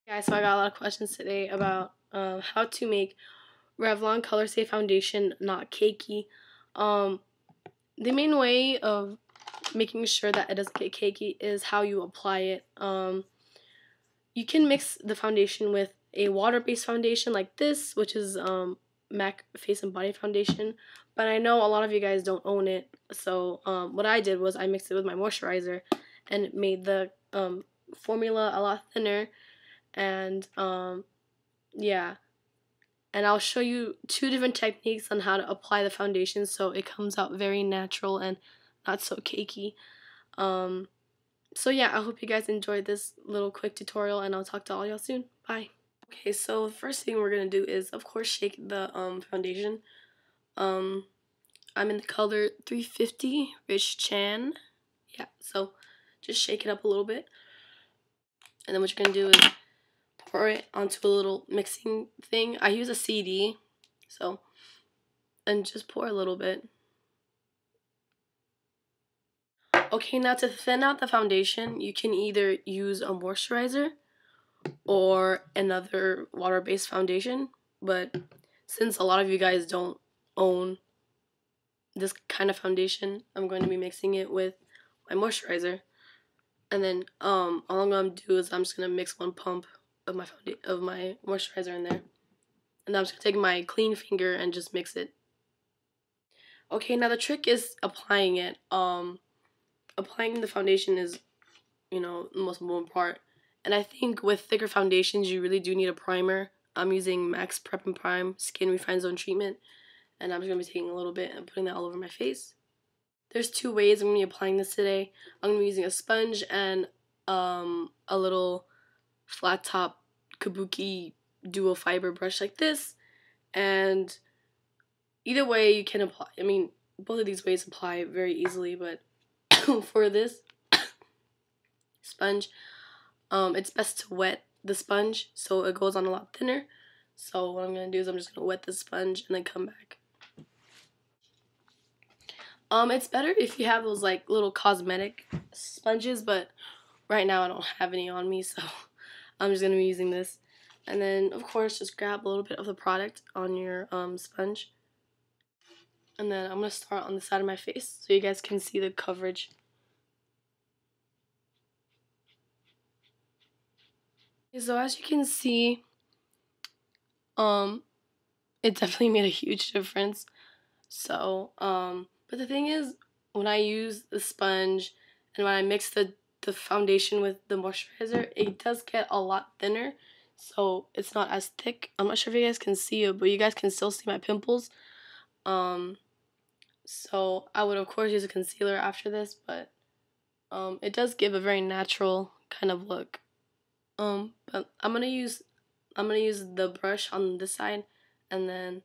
Guys, so I got a lot of questions today about how to make Revlon Colorstay foundation not cakey. The main way of making sure that it doesn't get cakey is how you apply it. You can mix the foundation with a water-based foundation like this, which is MAC Face and Body Foundation, but I know a lot of you guys don't own it, so what I did was I mixed it with my moisturizer, and it made the formula a lot thinner. And yeah, and I'll show you two different techniques on how to apply the foundation so it comes out very natural and not so cakey. So yeah, I hope you guys enjoyed this little quick tutorial, and I'll talk to all y'all soon. Bye. Okay, so the first thing we're gonna do is, of course, shake the foundation. I'm in the color 350 Rich Chan. Yeah, so just shake it up a little bit, and then what you're gonna do is pour it onto a little mixing thing. I use a CD, so, and just pour a little bit. Okay, now to thin out the foundation, you can either use a moisturizer or another water-based foundation, but since a lot of you guys don't own this kind of foundation, I'm going to be mixing it with my moisturizer. And then all I'm going to do is I'm just going to mix one pump of my moisturizer in there, and I'm just gonna take my clean finger and just mix it. Okay, now the trick is applying it. Applying the foundation is, the most important part, and I think with thicker foundations you really do need a primer. I'm using Max Prep and Prime Skin Refine Zone treatment, and I'm just gonna be taking a little bit and putting that all over my face. There's two ways I'm gonna be applying this today. I'm gonna be using a sponge and a little flat top kabuki dual fiber brush like this, and either way you can apply. I mean, both of these ways apply very easily, but for this sponge, it's best to wet the sponge so it goes on a lot thinner. So what I'm gonna do is I'm just gonna wet the sponge and then come back. It's better if you have those like little cosmetic sponges, but right now I don't have any on me, so I'm just going to be using this. And then, of course, just grab a little bit of the product on your sponge. And then I'm going to start on the side of my face so you guys can see the coverage. Okay, so as you can see, it definitely made a huge difference. So, but the thing is, when I use the sponge and when I mix the foundation with the moisturizer, it does get a lot thinner, so it's not as thick. I'm not sure if you guys can see it, but you guys can still see my pimples. So I would of course use a concealer after this, but it does give a very natural kind of look. But I'm gonna use the brush on this side, and then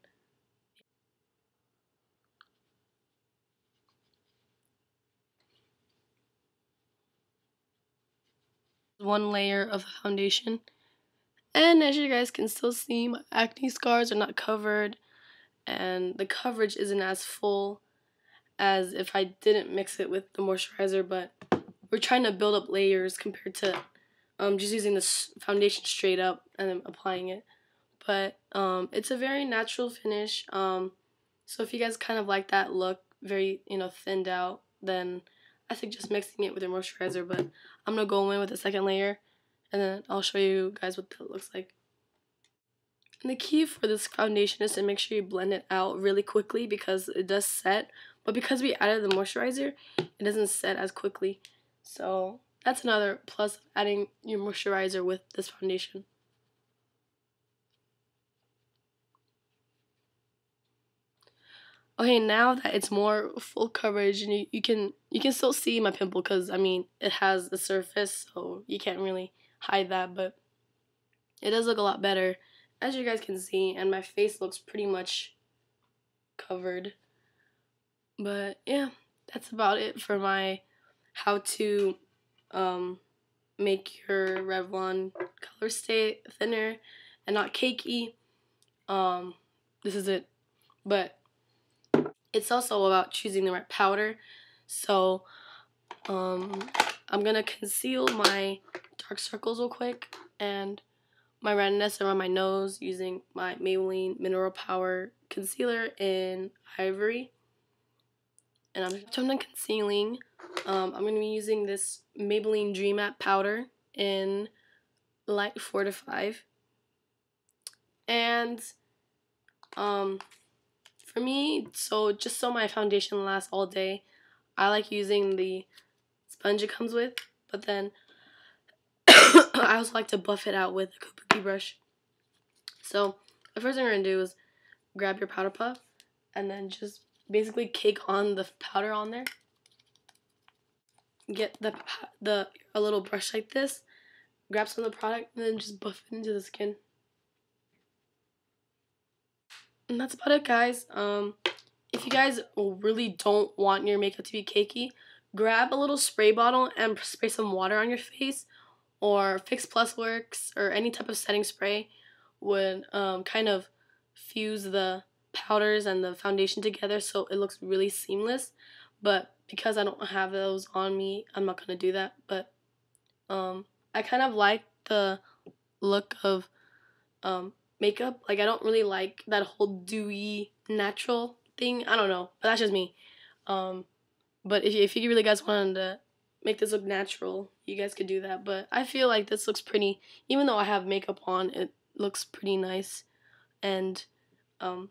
one layer of foundation. And as you guys can still see, my acne scars are not covered, and the coverage isn't as full as if I didn't mix it with the moisturizer, but we're trying to build up layers compared to just using this foundation straight up and then applying it. But it's a very natural finish, so if you guys kind of like that look, very, thinned out, then I suggest mixing it with your moisturizer. But I'm going to go in with a second layer, and then I'll show you guys what that looks like. And the key for this foundation is to make sure you blend it out really quickly, because it does set, but because we added the moisturizer, it doesn't set as quickly. So that's another plus of adding your moisturizer with this foundation. Okay, now that it's more full coverage, and you can still see my pimple, because I mean it has the surface, so you can't really hide that, but it does look a lot better, as you guys can see, and my face looks pretty much covered. But yeah, that's about it for my how to make your Revlon Colorstay thinner and not cakey. This is it. But it's also about choosing the right powder. So I'm gonna conceal my dark circles real quick, and my redness around my nose using my Maybelline Mineral Power Concealer in Ivory. And after I'm done concealing, I'm going to be using this Maybelline Dream Matte Powder in Light Fortify. And for me, just so my foundation lasts all day, I like using the sponge it comes with, but then I also like to buff it out with a kabuki brush. So the first thing we're going to do is grab your powder puff and then just basically cake on the powder on there. Get a little brush like this, grab some of the product, and then just buff it into the skin. And that's about it, guys. If you guys really don't want your makeup to be cakey, grab a little spray bottle and spray some water on your face, or Fix Plus works, or any type of setting spray would kind of fuse the powders and the foundation together so it looks really seamless. But because I don't have those on me, I'm not going to do that. But I kind of like the look of makeup. Like, I don't really like that whole dewy natural thing. I don't know, but that's just me. But if you really guys wanted to make this look natural, you guys could do that. But I feel like this looks pretty, even though I have makeup on, it looks pretty nice. And I don't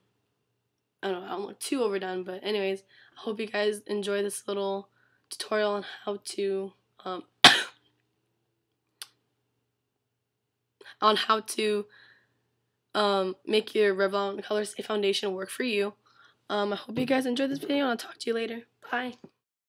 know, I don't look too overdone. But anyways, I hope you guys enjoy this little tutorial on how to make your Revlon Colorstay foundation work for you. I hope you guys enjoyed this video, and I'll talk to you later. Bye.